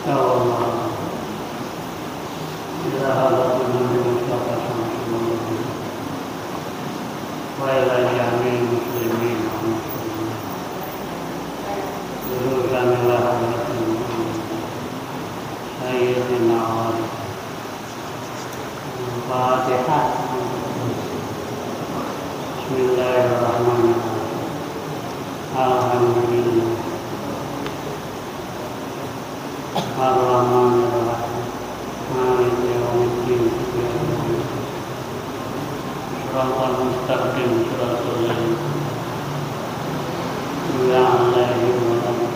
Allah ila halatul Nabi Mustafa sallallahu alaihi wasallam wa ila jami'il muslimin wa muslimat Yurukanillah Sayyidina Ali Al-Fatihah. Bismillahirrahmanirrahim. Alhamdulillah Ar-Rahmanirrahim Maliki yaumiddin Shiratal mustaqim Shiratal ladzina an'amta alaihim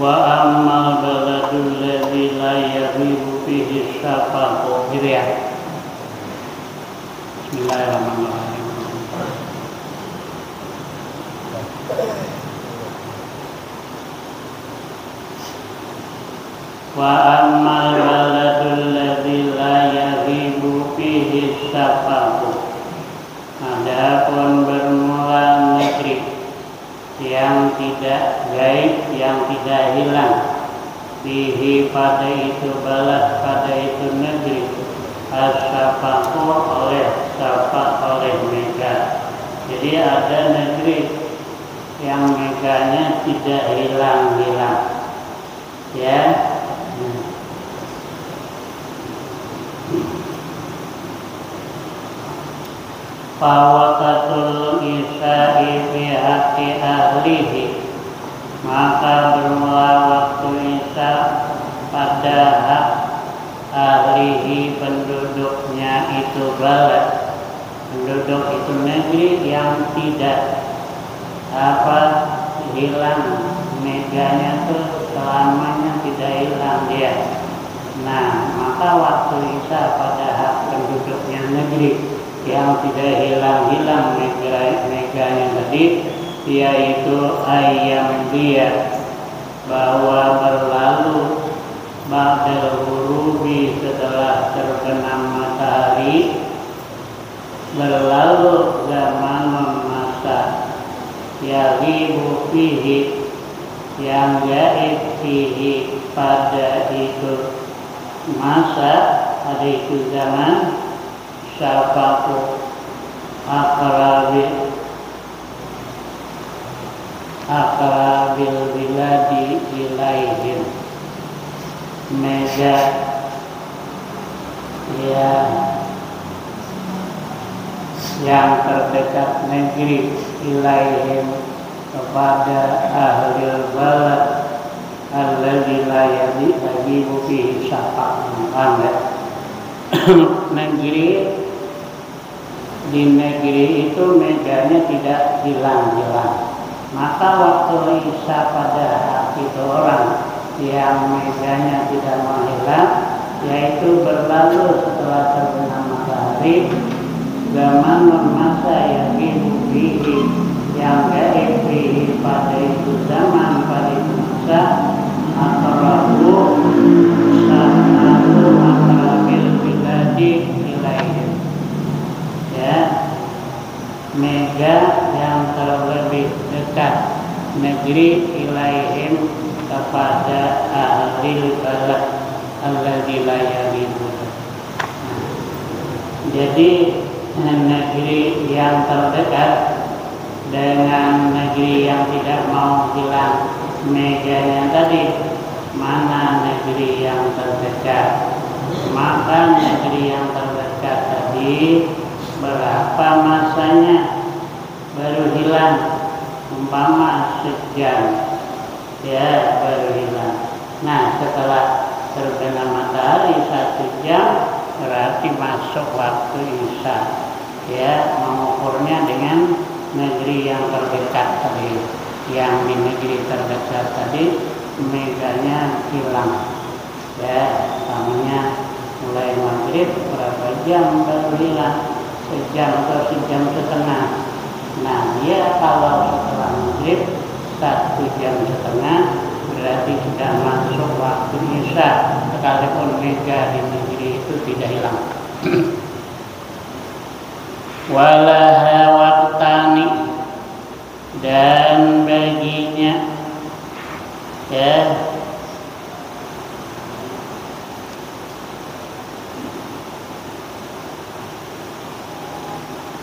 wa ammal baladul ladzi la yaghibu fihi syafaqu gitu ya. Bismillahirrahmanirrahim. Wa ammal baladul ladzi la yaghibu fihi syafaqu. Adapun bermula negeri yang tidak gaib, yang tidak hilang, fihi pada itu balad, pada itu negeri, as-syafaqu oleh mega. Jadi ada negeri yang meganya tidak hilang-hilang, ya. Fawaqatul isya'i fi haqqi ahlihi, maka bermula waktu isya pada hak ahlihi, penduduknya itu balad, penduduk itu negeri yang tidak hilang, meganya tuh selamanya tidak hilang dia. Nah, maka waktu isya pada hak penduduknya negeri yang tidak hilang-hilang meganya tadi, yaitu ayam dia bahwa berlalu ba'dal ghurubi, setelah terbenam matahari, berlalu zaman masa, yaghibu fihi, yang gaib fihi pada itu masa, pada itu zaman, syafaqu aqrabil biladi ilaihim, mega ya yang terdekat negeri, ilaihim kepada ahli balad alladzi la yaghibu fihi syafaqu. Negeri, di negeri itu meganya tidak hilang-hilang. Maka waktu isya pada hak itu orang yang meganya tidak menghilang, yaitu berlalu setelah terbenam matahari, zaman masa yang fihi, yang gaib fihi pada itu zaman, pada itu masa, aqrabu sa'atu aqrabil biladi ilaihim, ya, mega yang terlebih dekat negeri, ilaihim kepada ahli balad alladzi la yaghibu. Jadi negeri yang terdekat dengan negeri yang tidak mau hilang meganya tadi, mana negeri yang terdekat? Maka negeri yang terdekat tadi berapa masanya baru hilang? Umpama sejam, ya, baru hilang. Nah, setelah terbenam matahari 1 jam, berarti masuk waktu isya, ya, mengukurnya dengan negeri yang terdekat tadi. Yang di negeri terdekat tadi meganya hilang, ya, namanya mulai maghrib berapa jam baru hilang, sejam atau sejam setengah. Nah, dia kalau setelah maghrib 1 jam setengah berarti sudah masuk waktu Isya sekalipun mega di negeri itu tidak hilang. Walaha waqtani, dan baginya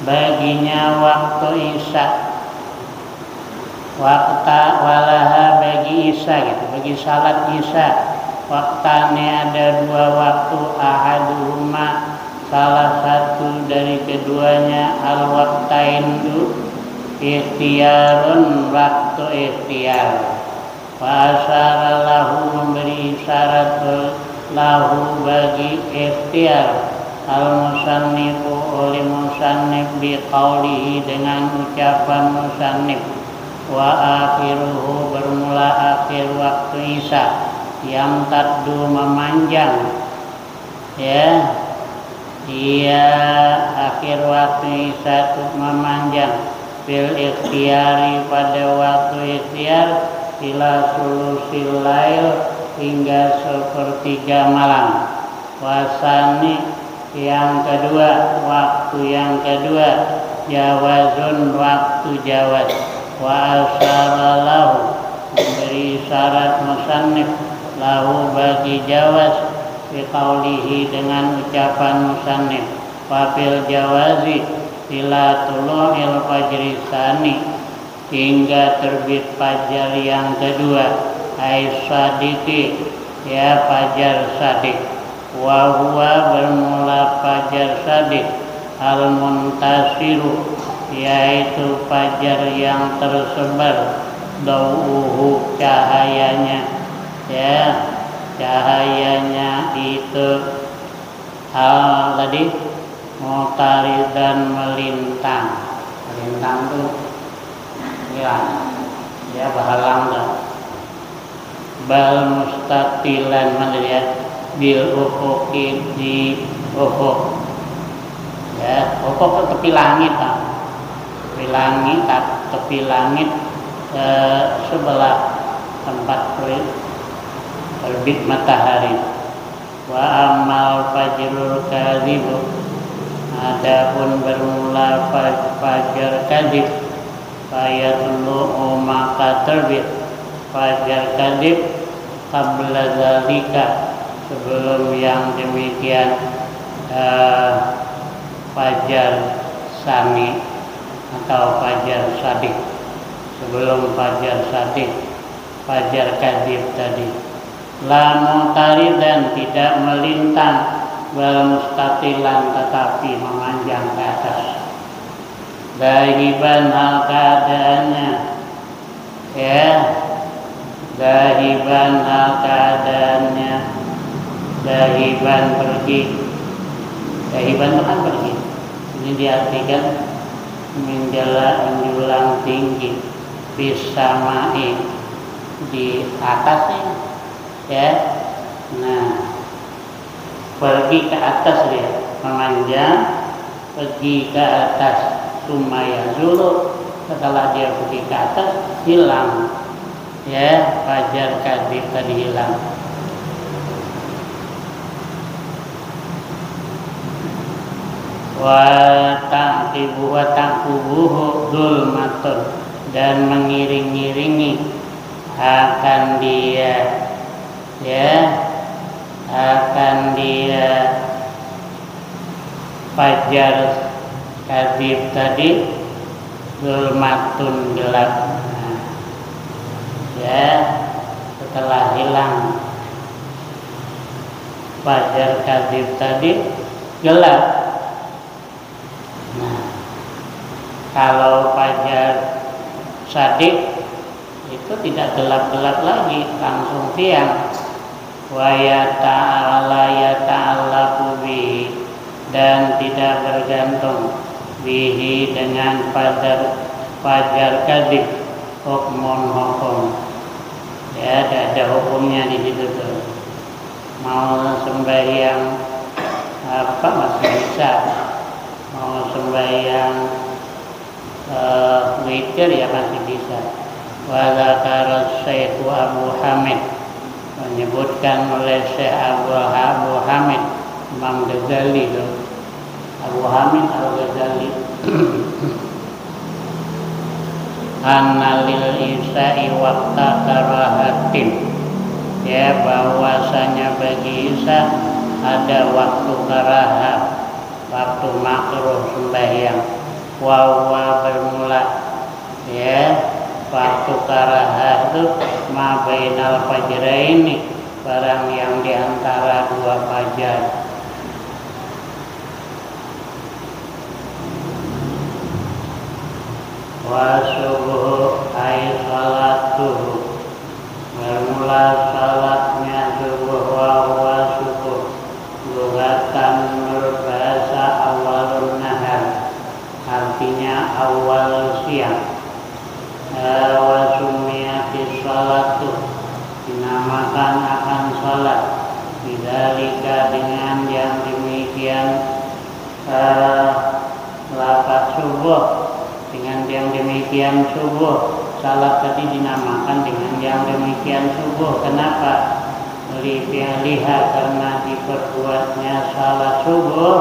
baginya waktu Isya, walaha bagi Isya gitu, bagi salat Isya. Waktanya ada dua waktu, ahaduhuma salah satu dari keduanya, al-waqtain ikhtiyarun, waktu ikhtiar. Wa asyara lahu, memberi isyarat lahu bagi ikhtiar, al-musannifu oleh musannif biqaulihi dengan ucapan musannif, wa akhiruhu bermula akhir waktu Isya, yang taddu memanjang dia akhir waktu Isya itu memanjang, bil ikhtiyari pada waktu ikhtiar, ila sulusil lail hingga sepertiga malam. Wasani yang kedua, waktu yang kedua, jawazun waktu jawaz. Wa asyara lahu, memberi syarat musannif lahu bagi jawaz, biqaulihi dengan ucapan musannif, wabil jawazi ila tulu'il fajri tsani, hingga terbit fajar yang kedua, aisadiki fajar sadik. Wa huwa bermula fajar sadik, al muntasiru yaitu fajar yang tersebar, dau'uhu cahayanya cahayanya itu tadi mutaridan melintang itu dia berhalang bal mustatilan melihat bil ufuqi di ufuk ufuk itu tepi langit tepi langit sebelah tempat terbit matahari. Wa amal fajrul kadhibu, adapun bermula fajar kadhib, fayatlu maka terbit fajar kadhib qabla zalika, sebelum yang demikian fajar sani atau fajar sadik, sebelum fajar sadik, fajar kadhib tadi. La mutaridan, tidak melintang, wal mustatilan, tetapi memanjang ke atas. Dahiban hal keadaannya dahiban hal keadaannya, dahiban pergi, dahiban itu kan pergi, ini diartikan menjulang tinggi, bisamai di atasnya nah pergi ke atas dia memanjang, pergi ke atas, sumaya zulu, setelah dia pergi ke atas hilang fajar kadhib tadi hilang. Wa ta'qubuhu dzulmatun, dan mengiring-iringi akan dia fajar kadhib tadi zulmatun, gelap. Setelah hilang fajar kadhib tadi gelap. Kalau fajar sadik itu tidak gelap-gelap lagi, langsung siang. Wa yata'allaqu bihi, dan tidak bergantung bihi dengan fajar kadhib, hukmun hukum. Ada hukumnya di situ tuh. Mau sembahyang masih bisa, mau sembahyang witir masih bisa. Wa zakara Syekh Abu Hamid, menyebutkan oleh Syekh Abu Hamid Imam Ghazali itu, Abu Hamid Al-Ghazali anna lil isya'i waqta karahatin, ya bahwasanya bagi isya ada waktu karahah, waktu makruh sembahyang. Wa bermula, ya waktu karahah itu ma bainal fajraini, barang yang diantara dua fajar. Wa subuh ay salatuhu, bermula salatnya subuh. Wa subuh lugatan menurut bahasa awalun nahar, artinya awal siang. Wa sumiyatis salatu, dinamakan akan salat. Bidzalika, dengan yang demikian lafaz subuh, dengan yang demikian subuh. Salat tadi dinamakan dengan yang demikian subuh. Kenapa? Liha, karena diperbuatnya salat subuh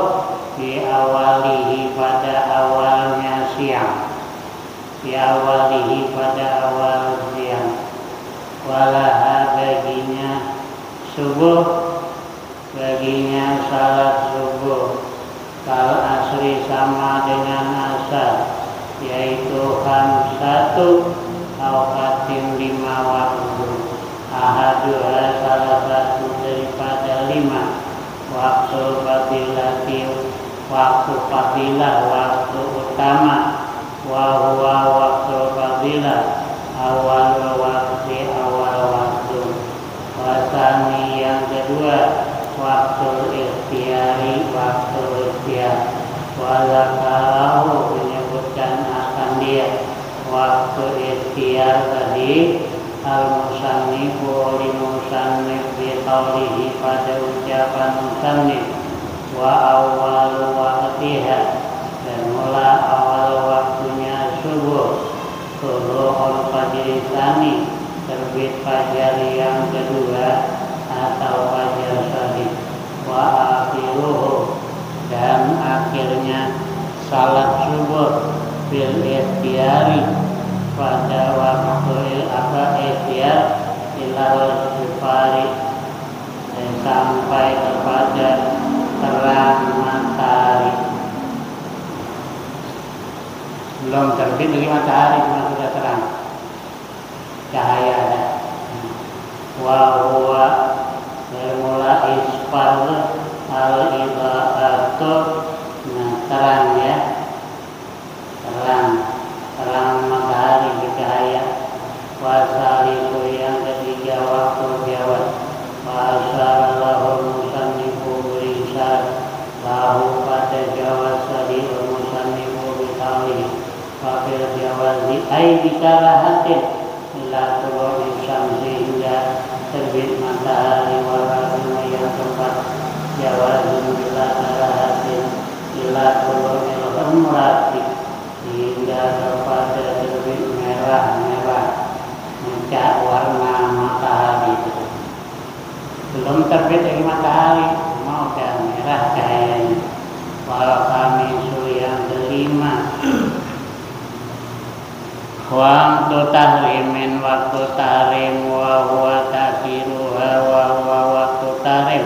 di awalihi, pada awalnya siang. Di awalihi, pada awal siang. Walaha, baginya subuh, baginya salat subuh. Kal asri, sama dengan asar, yaitu satu awqatin 5 waktu. Ahaduha, salah satu daripada 5 waktu fadilati, waktu fadilah, waktu utama. Wa huwa, waktu fadilah awal waktu, awal waktu. Wasani, yang kedua waktu ikhtiari, waktu ikhtiar. Walakalahu, menyebutkan akan dia waktu ikhtiar tadi al-musannifu, oleh musannif bi qawlihi, pada ucapan musannif. Wa awal waqtiha, dan mula awal waktunya subuh. Tulu'ul fajri tsani, terbit fajar yang kedua atau fajar shadiq. Wa akhiruhu, dan akhirnya salat subuh bil ikhtiari, pada waktu ikhtiar, ilal sifari, sampai kepada terang matahari. Belum terbit lagi matahari, cuma sudah terang, cahaya ada. Wa huwa, bermula isfar al-idha'atu, nah terang, ya terang matahari bercahaya. Wasalisu, yang ketiga waktu jawab. Wa asyara lahu musannifu berisar lahu, pada jawab sadi musannifu bitawih. Wafil jawazi ay bikarahatin ila turu'i syamsi, hingga terbit matahari. Warahimah, yang keempat jawazun bila karahatin ila turu'il humrati, hingga kepada terbit merah-merah, mencak warna matahari itu. Belum terbit dari matahari, mau udah merah cahayanya. Walau kami yang kelima waktu tahrimin, waktu tahrim. Wa huwa takhiruha, wa huwa waktu tahrim,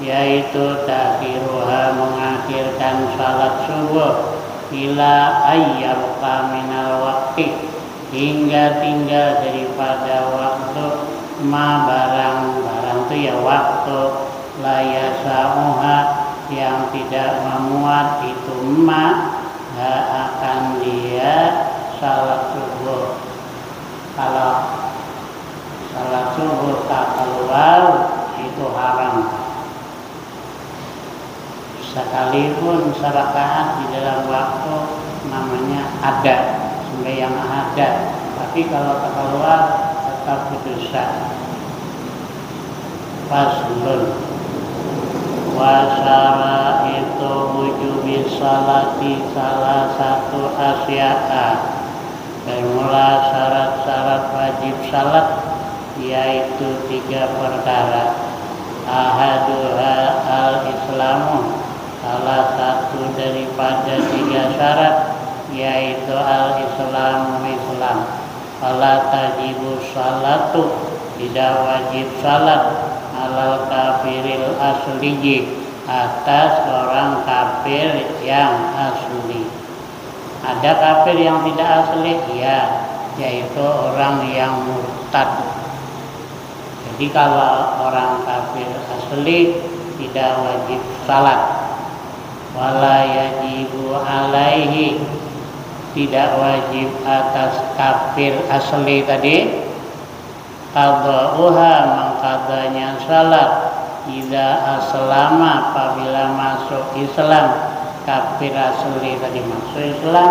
yaitu takhiruha, mengakhirkan salat subuh. Ila ayyabqa minal waqti, hingga tinggal daripada waktu. Ma barang itu ya waktu. La yasa'uha, yang tidak memuat itu ma akan dia salat subuh. Kalau salat subuh tak keluar, itu haram. Sekalipun serakaat di dalam waktu, namanya ada, sembahyang ada, tapi kalau tak keluar tetap berdosa. Faslun wasara itu wujubi salati, salah satu asya'a, bermula syarat-syarat wajib salat. yaitu 3 perkara. Ahaduha al-islamu, salah satu daripada 3 syarat, yaitu al-islamu, Islam. Fala tajibu salatu, tidak wajib salat alal kafiril asliyi, atas orang kafir yang asli. Ada kafir yang tidak asli, ya, yaitu orang yang murtad. Jadi kalau orang kafir asli tidak wajib salat. Wala yajibu alaihi, tidak wajib atas kafir asli tadi qada'uha, mengqadanya salat idza aslama, apabila masuk Islam. Kafir asli tadi masuk Islam,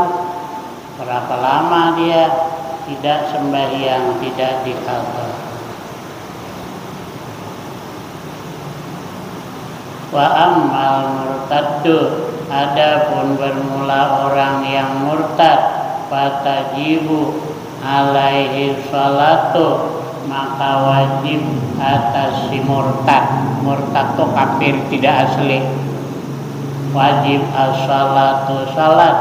berapa lama dia tidak sembahyang, tidak diqadha. Wa ammal murtaddu, adapun bermula orang yang murtad, fatajibu alaihi salatu, maka wajib atas si murtad. Murtad itu kafir tidak asli, wajib as-salatu, salat.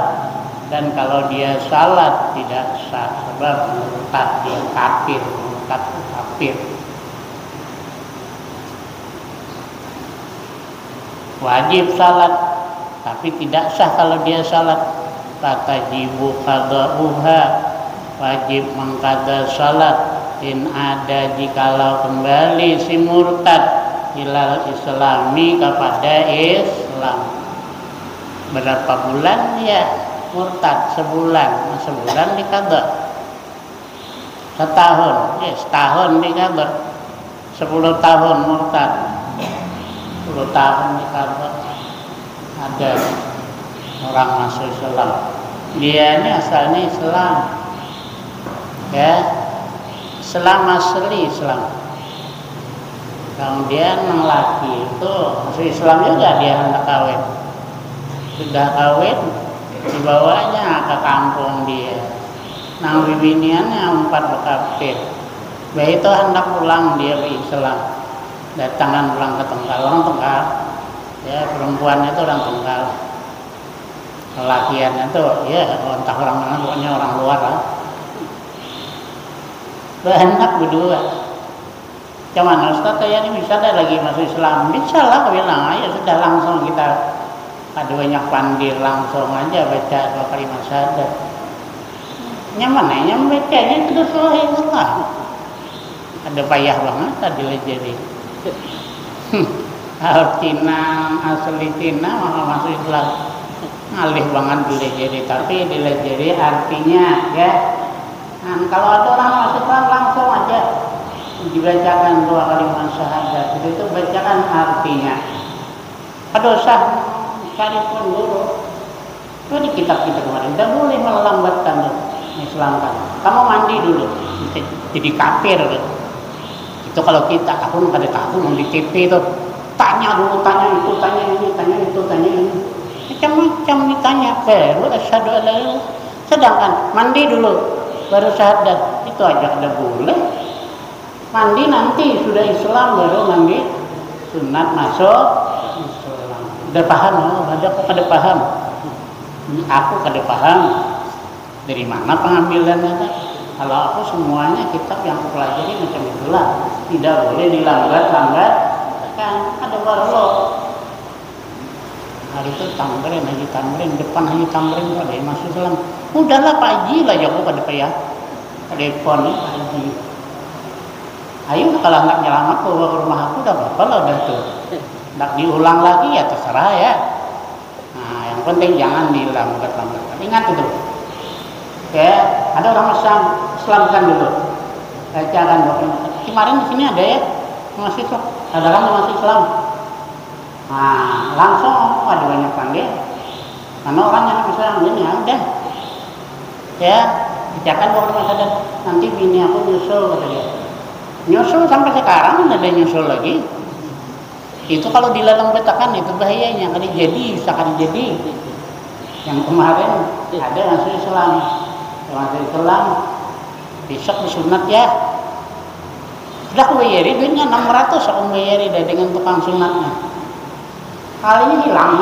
Dan kalau dia salat tidak sah, sebab murtad, dia kafir. Murtad itu kafir, wajib salat, tapi tidak sah kalau dia salat. Fatajibu qada'uha, wajib mengqadha salat. In ada, jikalau kembali si murtad ilal islami, kepada Islam. Berapa bulan ya murtad? Sebulan. Sebulan diqadha. Setahun, setahun diqadha. 10 tahun murtad, 10 tahun diqadha. Ada orang masuk Islam, dia ini asalnya Islam, ya, Islam asli Islam. Kemudian yang laki itu masuk Islam juga, dia hendak kawin. Sudah kawin, dibawanya ke kampung dia. Nang bibiniannya 4 bekapit. Baik itu hendak pulang dia ke Islam. Datangan pulang ke Tenggal, orang Tenggal. Ya, perempuannya itu orang Tenggal. Lelakiannya itu ya entah orang mana, pokoknya orang luar lah. Hendak berdua. Cuman Ustaz, saya ini bisa ada lagi masuk Islam? Bisa lah, bilang aja sudah, langsung kita banyak pandir, langsung aja baca 2 kalimat syahadat. Nyaman ya, bacanya itu selesai Islam. Ada payah banget tadi jadi. Cina asli Cina maka masuk Islam, ngalih banget dilejeri, tapi dilejeri artinya ya. Nah, kalau ada orang masuk Islam langsung aja dibacakan 2 kalimat syahadat, itu bacakan artinya. Ada usah cari pun dulu. Itu di kitab-kitab kemarin, tidak boleh melambatkan Islam kan. Kamu mandi dulu, jadi kafir. Itu kalau kita, aku nggak ada tahu di TV itu, tanya dulu, tanya itu, tanya ini, tanya itu, tanya ini, macam-macam ditanya. Baru asyhadu alla ilaha illallah. Sedangkan mandi dulu, baru syahadat, itu aja ada boleh. Mandi nanti sudah Islam baru mandi sunat masuk Islam. Udah paham? Oh, aku kada paham. Aku kada paham. Dari mana pengambilannya? Kalau aku semuanya kitab yang aku pelajari macam itulah. Tidak boleh dilambat-lambat. Kan ada warlo. Hari itu Haji Tamrin, depan Haji Tamrin ada yang masuk Islam. Udahlah Pak Haji lah, ya aku kada payah. Telepon Pak Haji. Ayo kalau hendak nyelamat ke rumah aku udah apa lah udah tuh. Hendak diulang lagi ya terserah ya. Nah, yang penting jangan dilambat-lambat. Ingat itu. Oke, ada orang Islamkan dulu. Bacakan dokumen. Kemarin di sini ada ya masih tuh. Ada orang yang masih Islam. Nah, langsung ada banyak panggil. Karena orang yang Islam ini ya udah. Ya, bacakan dokumen syahadat. Nanti bini aku nyusul kata dia. Nyusul sampai sekarang ada nyusul lagi. Itu kalau dilalang betakan itu bahayanya, kali jadi bisa kali jadi. Yang kemarin ada masuk Islam, masuk Islam besok disunat ya. Sudah aku bayari duitnya 600, aku bayari deh dengan tukang sunatnya. Kalinya hilang.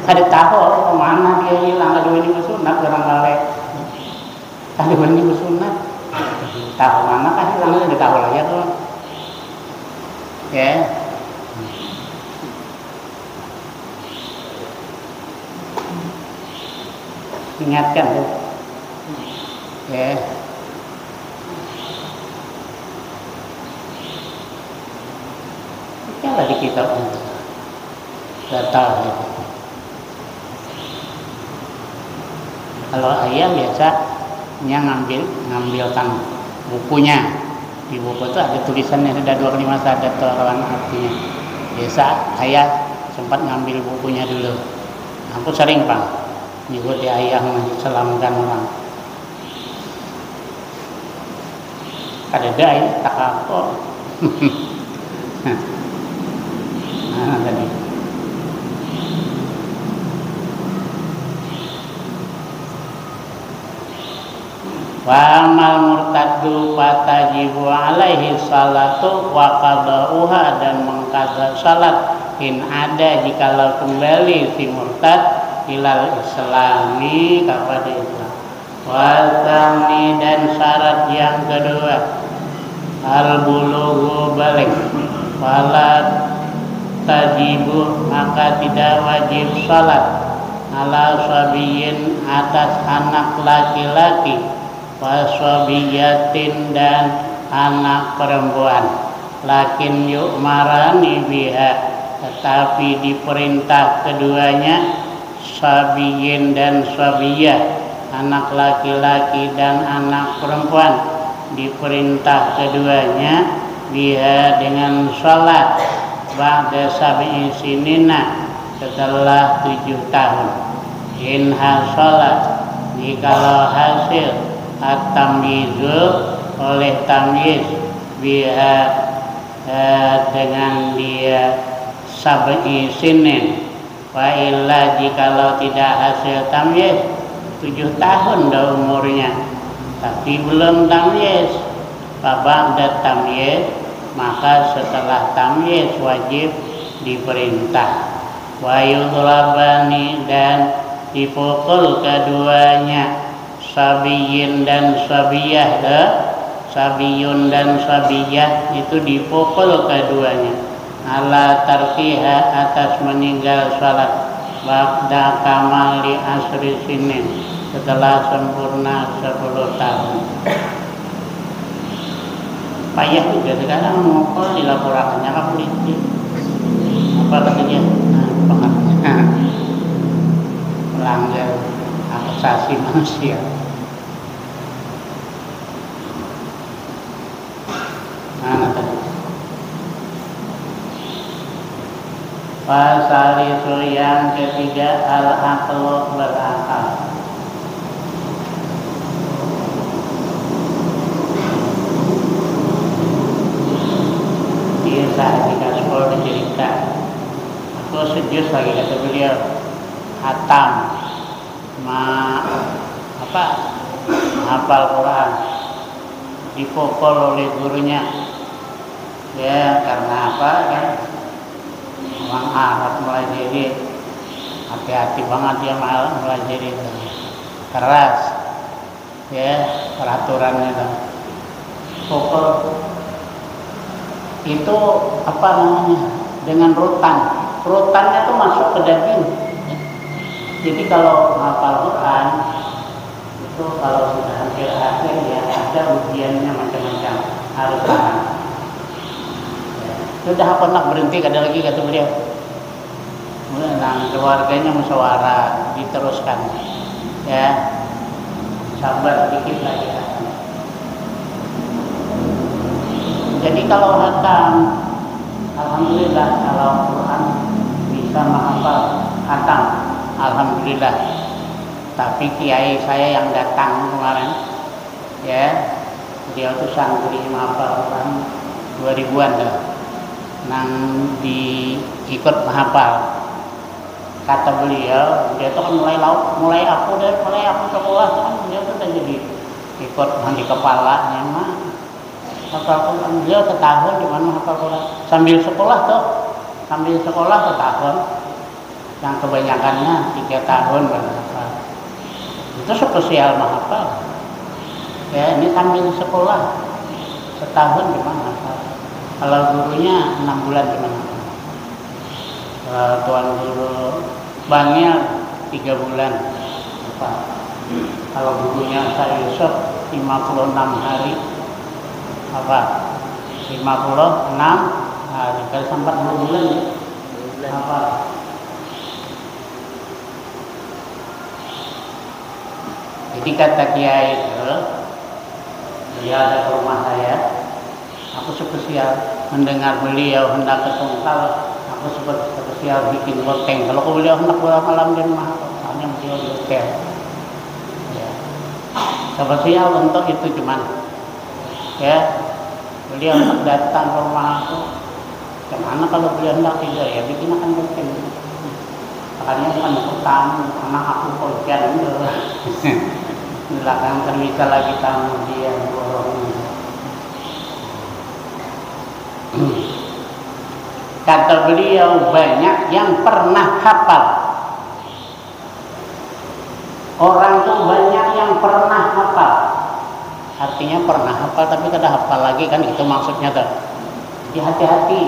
Ada tahu kemana dia hilang, ada ini sunat barangkali. Ada ini sunat. Tahu mana kan hilangnya, udah tahu lah ya tuh. Ya. Ingatkan tuh. Ya. Kalau di kitab itu data gitu. Kalau ayah biasanya ngambilkan bukunya. Di buku itu ada tulisannya, sudah 25 sadat orang artinya. Biasa ayah sempat ngambil bukunya dulu. Aku sering Pak ngikuti ayah menyelamkan orang. Ada dai tak apa. Nah tadi. Wa amal murtaddu fatajibu alaihi salatu wa qada'uha, dan mengqada salat in ada jikalau kembali si murtad ilal islami kepada Islam. Wa tsani, dan syarat yang kedua al bulughu balik, wala tajibu maka tidak wajib salat ala sabiyin atas anak laki-laki, wasobiyatin dan anak perempuan, lakin yu'marani biha, tetapi diperintah keduanya, sabiyin dan sabiyah, anak laki-laki dan anak perempuan, diperintah keduanya biha dengan salat ba'da sab'i sinina, setelah 7 tahun. In hasalat, jikalau hasil at-tamyizu oleh tamyiz biha dengan dia sab'i sinin, wa illa jikalau tidak hasil tamyiz 7 tahun dah umurnya tapi belum tamyiz, ba'da tamyiz maka setelah tamyiz wajib diperintah. Wa yudhlabani, dan dipukul keduanya, sabiyin dan sabiyah, sabiyun dan sabiyah itu dipukul keduanya, ala tarkiha atas meninggal salat, ba'da kamali asri sinin setelah sempurna 10 tahun. Payah juga sekarang mukul dilaporkannya ke polisi. Apa katanya? Melanggar hak asasi manusia. Nah, tadi. Pasal itu yang ketiga, al-aqlu berakal. Dia saat di sekolah dicerita, aku sejus lagi kata beliau, hatam hafal Quran dipukul oleh gurunya, ya karena apa kan, orang Arab melajari, hati-hati banget dia melajari itu, keras ya peraturannya itu. Pukul itu apa namanya, dengan rutannya tuh masuk ke daging. Jadi kalau hafal Quran itu kalau sudah hampir akhir ya ada ujiannya macam-macam, harus tahan. Ya. Sudah apa nak berhenti, ada lagi kata beliau. Nah, keluarganya musyawarah diteruskan. Ya, sabar dikit lagi. Jadi kalau hatam, alhamdulillah, kalau Quran bisa menghafal hatam, alhamdulillah. Tapi kiai saya yang datang kemarin, ya, dia tuh santri menghafal Quran 2000-an dah, nang ikut menghafal. Kata beliau, dia tuh kan mulai aku sekolah kan dia tuh udah jadi ikut di kepalanya mah. hafal Quran. Beliau setahun di mana hafal Quran sambil sekolah tuh, sambil sekolah setahun. Yang kebanyakannya 3 tahun baru hafal. Itu spesial menghafal. Ya, ini sambil sekolah setahun di mana hafal. Kalau gurunya 6 bulan di mana hafal. Tuan guru Bangnya 3 bulan hafal. Kalau gurunya saya Yusuf 56 hari apa 56 hari kalau sampai 2 bulan ya apa. Jadi kata kiai itu dia ada ke rumah saya, aku spesial mendengar beliau hendak ke Tungkal, aku spesial bikin loteng. Kalau beliau hendak pulang malam di rumah, soalnya beliau di hotel. Spesial untuk itu cuman ya beliau datang ke rumah aku kemana kalau beliau hendak tidur ya bikin akan bikin makanya bukan tamu anak aku kocan itu belakang terbisa lagi tamu dia borong. Kata beliau banyak yang pernah hafal. Orang tuh banyak yang pernah hafal. Artinya pernah hafal tapi kada hafal lagi kan itu maksudnya tuh. Jadi hati-hati.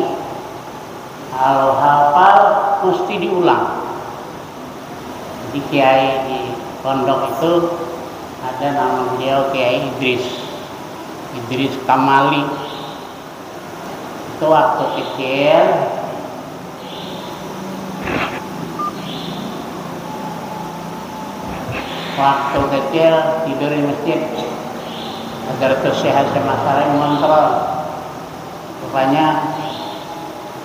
Kalau hafal mesti diulang. Jadi kiai di pondok itu ada nama beliau Kiai Idris Kamali. Itu waktu kecil tidur di masjid agar kesehatan masalah mengontrol. Rupanya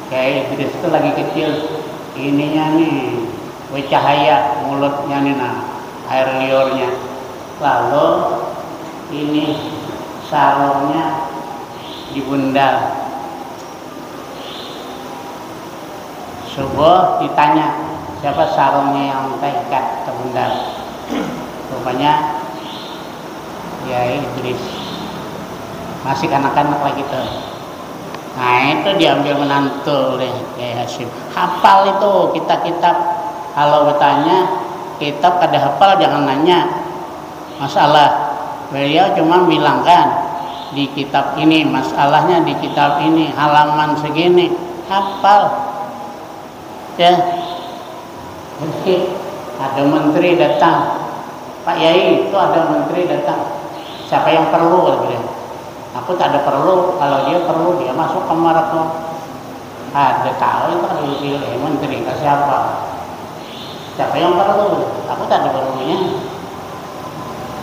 Kiai Idris itu lagi kecil, ininya nih cahaya mulutnya nih air liurnya. Lalu ini sarungnya dibundal. Subuh ditanya siapa sarungnya yang terikat ke bundal. Rupanya ya Idris masih kanak-kanak lagi tuh. Nah itu diambil menantu oleh Kiai Hasyim. Hafal itu kitab-kitab. Kalau bertanya kitab kada hafal jangan nanya masalah. Beliau cuma bilang kan di kitab ini masalahnya di kitab ini halaman segini hafal. Ya. Jadi ada menteri datang. Pak Yai itu ada menteri datang. Siapa yang perlu? Beliau. Aku tak ada perlu. Kalau dia perlu dia masuk kamar aku. Ada tahu itu ada pilih menteri ke siapa? Siapa yang perlu? Aku tak ada perlunya.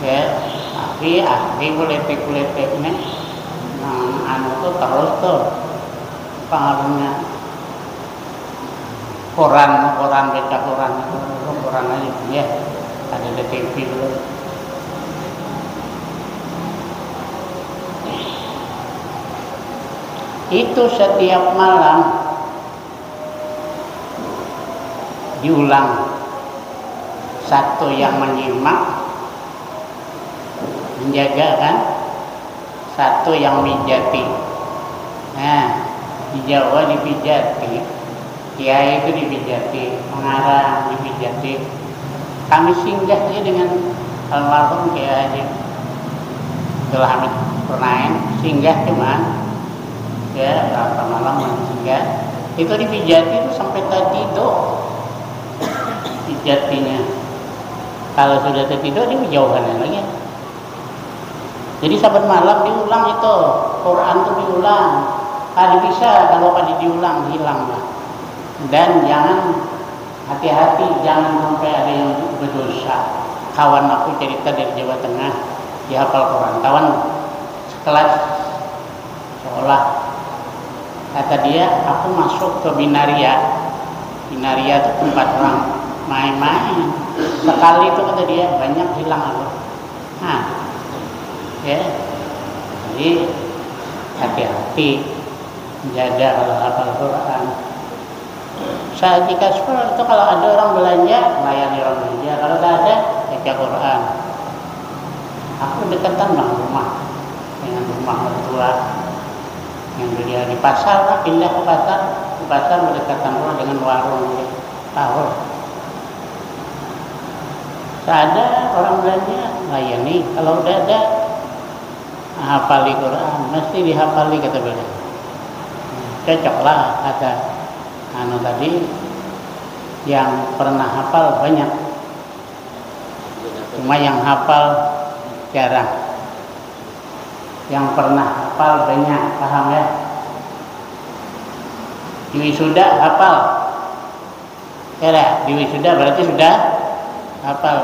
Ya, tapi ahli politik ini, anu tuh terus tuh pengaruhnya. Koran baca koran aja ya. Ada di TV dulu. Itu setiap malam diulang. Satu yang menyimak menjaga kan, satu yang mijati. Nah di Jawa dipijati, kiai itu dipijati, mengarang dipijati. Kami singgah saja dengan almarhum Kiai Haji Abdul Hamid Purnaen, singgah cuman ya berapa malam singgah. Itu dipijati itu sampai tertidur pijatinya. Kalau sudah tertidur dia jauhannya lagi. Jadi saban malam diulang itu Quran itu diulang. Kalau bisa kalau pada diulang hilang lah. Dan jangan hati-hati jangan sampai ada yang berdosa. Kawan aku cerita dari Jawa Tengah dia hafal Quran. Kawan sekelas sekolah kata dia aku masuk ke binaria. Binaria itu tempat orang main-main. Sekali itu kata dia banyak hilang aku. Nah, ya, jadi hati-hati menjaga kalau hafal Quran. Saya jika sekolah itu kalau ada orang belanja layani orang belanja, kalau tidak ada baca Quran. Aku dekatan bang rumah dengan rumah mertua. Yang dia di pasar lah, pindah ke pasar. Di pasar berdekatan pula dengan warung dia tahu. Ada orang Belanda layani, kalau udah ada hafali Quran, mesti dihafali kata beliau. Cocoklah kata tadi, yang pernah hafal banyak, cuma yang hafal jarang. Yang pernah hafal banyak, paham ya? Di wisuda hafal, ya, di wisuda berarti sudah hafal.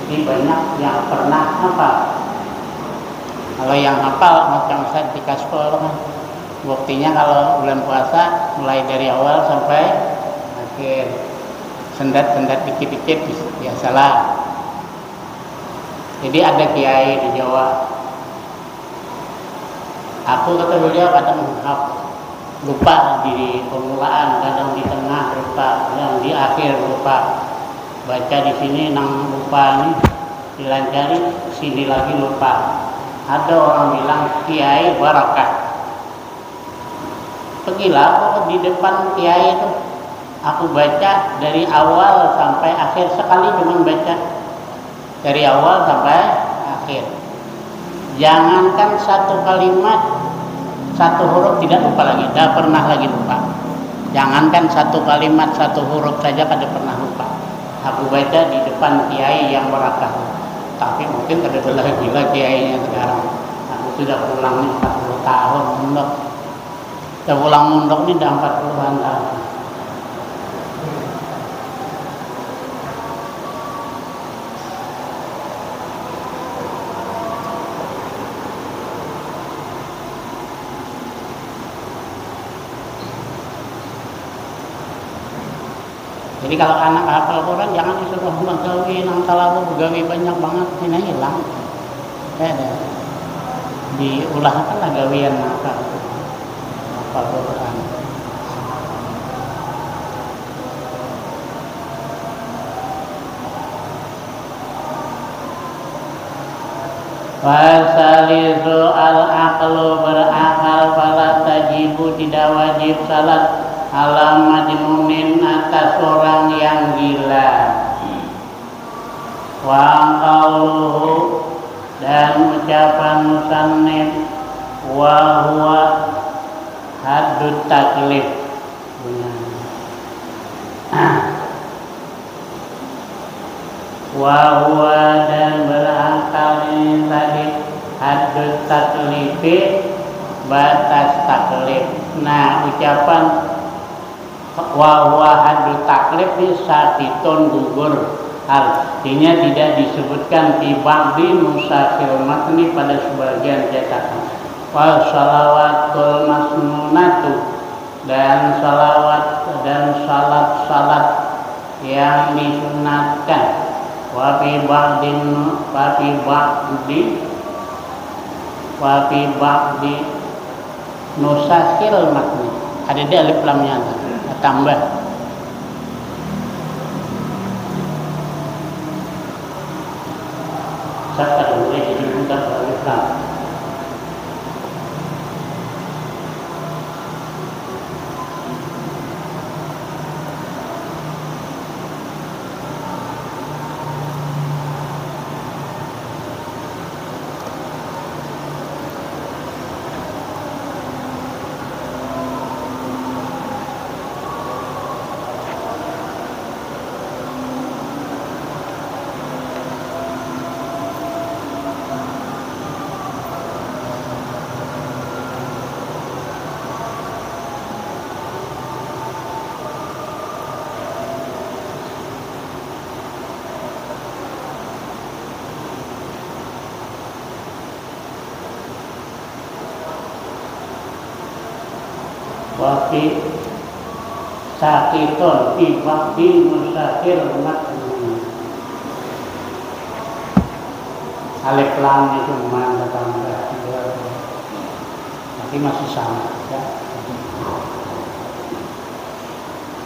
Jadi banyak yang pernah hafal. Kalau yang hafal macam saya di Kaspol kan, buktinya kalau bulan puasa mulai dari awal sampai akhir, sendat-sendat dikit-dikit biasalah. Jadi ada kiai di Jawa, aku kata beliau kadang lupa di permulaan, kadang di tengah lupa, kadang di akhir lupa. Baca di sini nang lupa nih, dilancari sini lagi lupa. Ada orang bilang kiai barakah. Pergilah aku di depan kiai itu, aku baca dari awal sampai akhir, sekali cuma baca dari awal sampai akhir. Jangankan satu kalimat, satu huruf tidak lupa lagi, tidak pernah lagi lupa. Jangankan satu kalimat, satu huruf saja kada pernah lupa. Aku baca di depan kiai yang barakah. Tapi mungkin kada gila kiainya sekarang. Aku sudah pulang nih 40 tahun mondok. Sudah pulang mondok nih udah 40-an tahun. Jadi kalau anak hafal Quran jangan disuruh begawi nang talawu, begawi banyak banget, ini hilang. Ya, diulahkan lah gawian hafal Quran. Wasalisu al-aqlu berakal fala tajibu, tidak wajib salat ala majnunin atas orang yang gila. Wa qauluhu, dan ucapan musannif, wa huwa haddut taklif. Wa huwa, dan berakal ini tadi haddut taklifi, batas taklif. Nah, ucapan wa huwa haddut taklif ini satitun gugur, artinya tidak disebutkan di ba'di nusakil matni pada sebagian cetakan. Wa salawatul masnunatu, dan salawat dan salat-salat yang disunatkan. Wa fi ba'di nusakil matni, ada di alif lamnya tambah. Saya boleh jadi bukan alif lam. Wafi sakitun fi waqti musakir matni, alif lam itu mana tambah, tapi masih sama ya.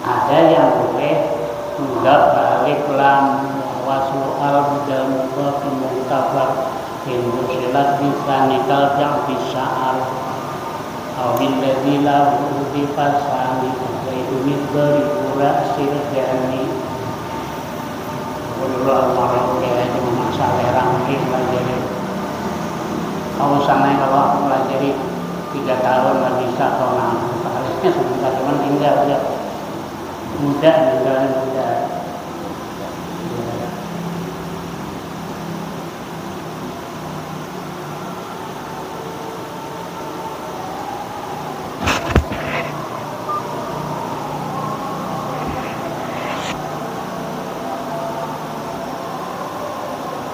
Ada yang boleh enggak alif lam waslu al budal mudhaf mutafar Hindu silat bisa nikal yang bisa al Alhamdulillah lahu di pasani Zaidunit beribura sirjani Wallah marah ya cuma masalah rangkih jadi kalau sana kalau aku pelajari 3 tahun nggak bisa kalau harusnya sebentar cuman tinggal aja mudah tinggal mudah.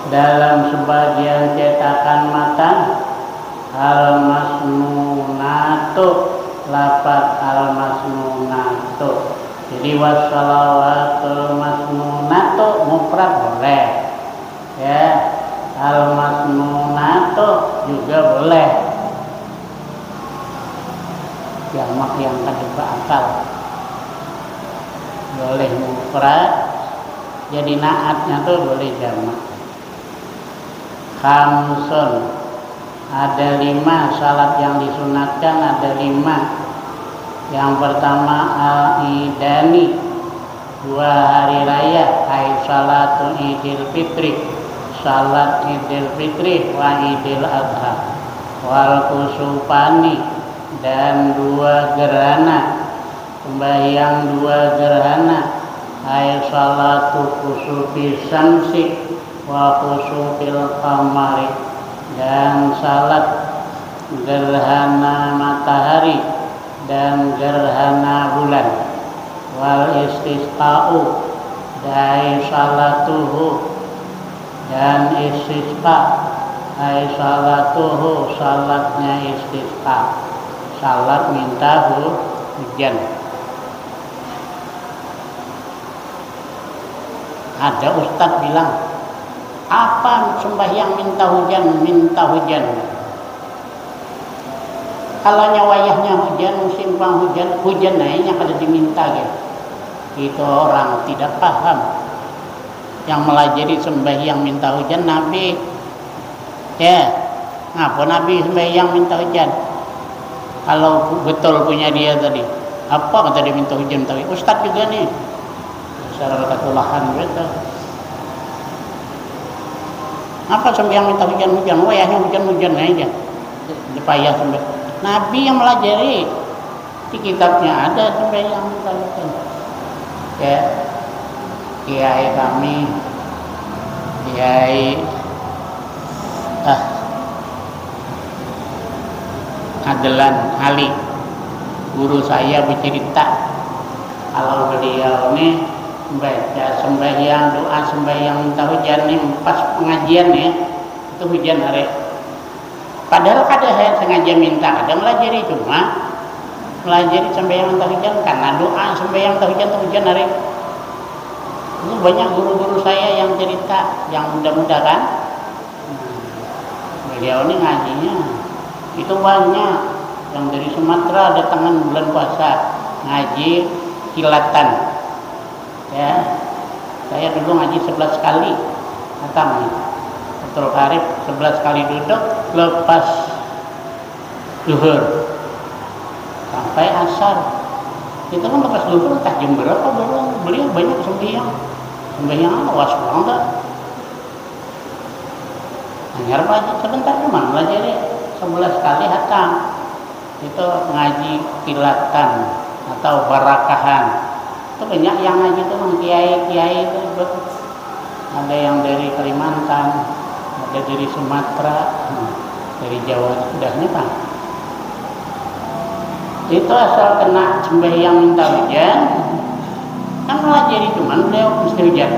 Dalam sebagian cetakan matan al-masnunatu lafaz al-masnunatu jadi wassalawatul masnunatu mufrad boleh ya al-masnunatu juga boleh jamak yang tanpa akal boleh mufrad jadi naatnya tuh boleh jamak. Khamsun ada 5 salat yang disunatkan ada 5. Yang pertama al-idani 2 hari raya ay salatul idil fitri salat idil fitri wa idil adha wal kusufani dan 2 gerhana sembahyang 2 gerhana ay salatul kusufi samsi wa khusufil qamari dan salat gerhana matahari dan gerhana bulan wal istisqa'u dan salatuhu dan istisqa ay salatuhu salatnya istisqa salat minta hujan. Ada ustaz bilang apa sembahyang minta hujan kalau wayahnya hujan musim penghujan hujan naiknya pada diminta gitu itu orang tidak paham yang melajari sembahyang minta hujan Nabi ya ngapa Nabi sembahyang minta hujan kalau betul punya dia tadi apa kata dia minta hujan tapi ustaz juga nih secara ketulahan gitu. Apa sembahyang minta hujan-hujan? Wayahnya hujan-hujan aja. Payah sampai. Nabi yang melajari di kitabnya ada sembahyang minta hujan. Ya, kiai kami, kiai Adlan Ali, guru saya bercerita kalau beliau ini baca sembahyang doa sembahyang minta hujan nih pas pengajian ya itu hujan hari padahal ada saya sengaja minta ada melajari cuma melajari sembahyang minta hujan karena doa sembahyang minta hujan itu hujan hari itu banyak guru-guru saya yang cerita yang mudah-mudahan beliau ini ngajinya itu banyak yang dari Sumatera datangan bulan puasa ngaji kilatan ya saya dulu ngaji 11 kali datang betul karib 11 kali duduk lepas zuhur sampai asar itu kan lepas zuhur entah jam berapa beliau banyak sembahyang awas pulang tak hanya aja sebentar cuma belajar 11 kali hatam itu ngaji kilatan atau barakahan itu banyak yang ngaji itu kiai itu ada yang dari Kalimantan ada dari Sumatera dari Jawa sudahnya Pak itu asal kena sembahyang minta hujan kan melajari cuman beliau mesti hujan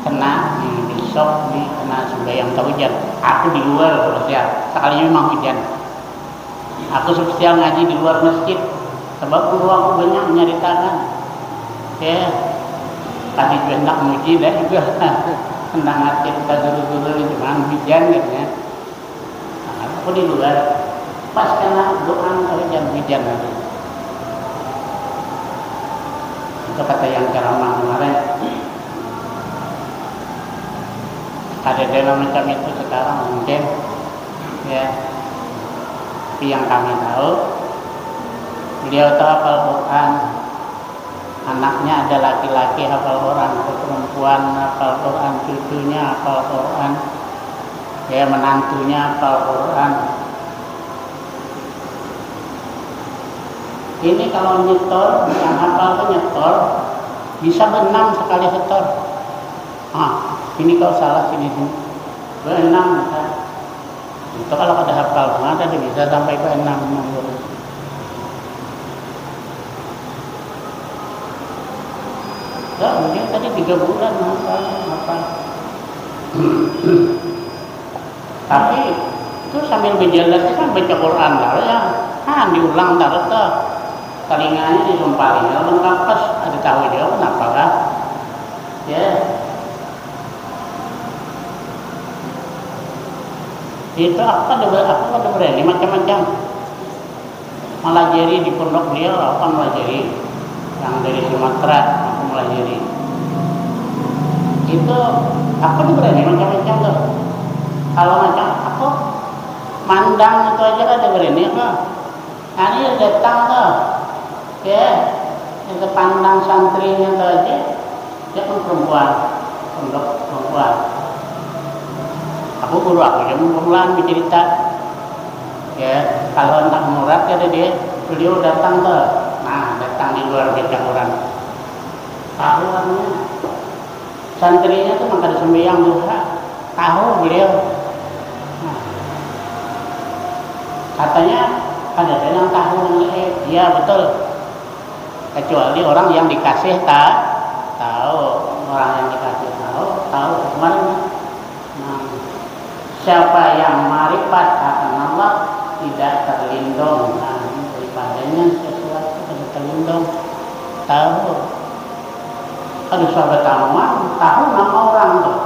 kena besok kena sembahyang minta hujan aku di luar spesial sekali memang hujan aku spesial ngaji di luar masjid sebab guru aku banyak menyeritakan ya tadi juga hendak muji dan juga hendak ngasih kita guru-guru cuma hujan gitu ya aku di luar pas kena doa hujan lagi itu kata yang ceramah kemarin ada dalam macam itu sekarang mungkin ya. Tapi yang kami tahu, beliau tahu hafal Quran, anaknya ada laki-laki hafal Quran, perempuan hafal Quran, cucunya hafal Quran, ya menantunya hafal Quran. Ini kalau nyetor, yang hafal itu nyetor bisa berenam sekali setor. Ini kau salah sini berenam bisa. Itu kalau ada hafal ada bisa sampai berenam. Ya, mungkin tadi 3 bulan hafal. Tapi itu sambil berjalan kan baca Quran lah ya. Diulang taruh tuh. Telinganya disumpalin, kalau kapas ada tahu dia kenapa kan? Ya, itu apa ada berani macam-macam. Melajari di pondok beliau apa melajari yang dari Sumatera aku melajari. Itu aku berani macam-macam tuh. Kalau macam aku mandang itu aja ada berani apa? Ini datang tuh. Ya, yang pandang santrinya tadi, dia kan perempuan, pondok perempuan. Aku guru aku yang permulaan bercerita. Ya, kalau anak murad ada dia, beliau datang ke, datang di luar baca Quran. Tahu orangnya, santrinya tuh makan sembahyang duha, tahu beliau. Katanya ada yang tahu ya betul. Kecuali orang yang dikasih tahu, orang yang dikasih tahu kemarin. Siapa yang marifat akan Allah tidak terlindung daripadanya sesuatu tidak terlindung. Tahu, ada sahabat tamuan tahu nama orang tuh.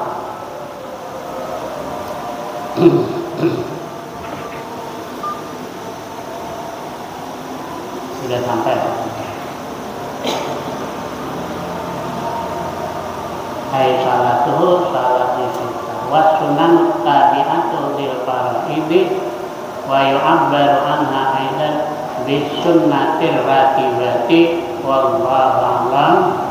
Sudah sampai. Hai salatuhu salatu sita wa sunan tabi'atu lil faraidi wa yu'abbaru anha aidan bis sunnatir ratibati wallahu a'lam.